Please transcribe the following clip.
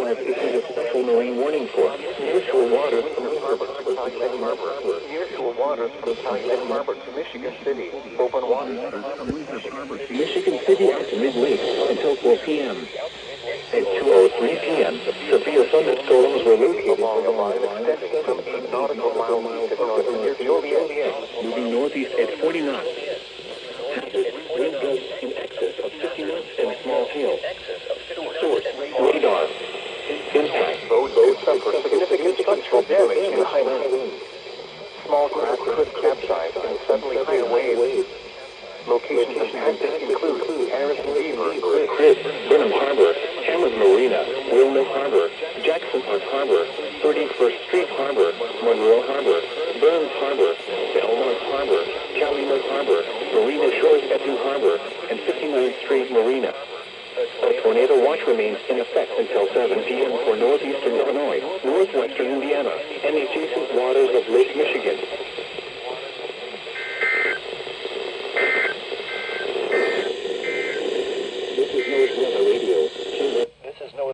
have issued a special marine warning for nearshore waters from the harbor to Egg Harbor. Nearshore waters from Egg Harbor to Michigan City. Open water. Michigan City to mid-lake until 4 p.m. At 2:03 p.m., severe thunderstorms were located along the line extending from 8 nautical miles east of northern near Joliet, moving northeast at 40 knots. Wind gusts in excess of 50 knots and small hail. Source, radar. Impact. Roads suffer significant structural damage in high winds. Small craft could capsize in suddenly high waves. Locations impacted include Harrison Beaver, Chris, Burnham Harbor, Hammond Marina, Wilmette Harbor, Jackson Park Harbor, 31st Street Harbor, Monroe Harbor, Burns Harbor, Belmont Harbor, Calumet Harbor, Marina Shores Epping Harbor, and 59th Street Marina. A tornado watch remains in effect until 7 p.m. for northeastern Illinois, northwestern Indiana, and the adjacent waters of Lake Michigan.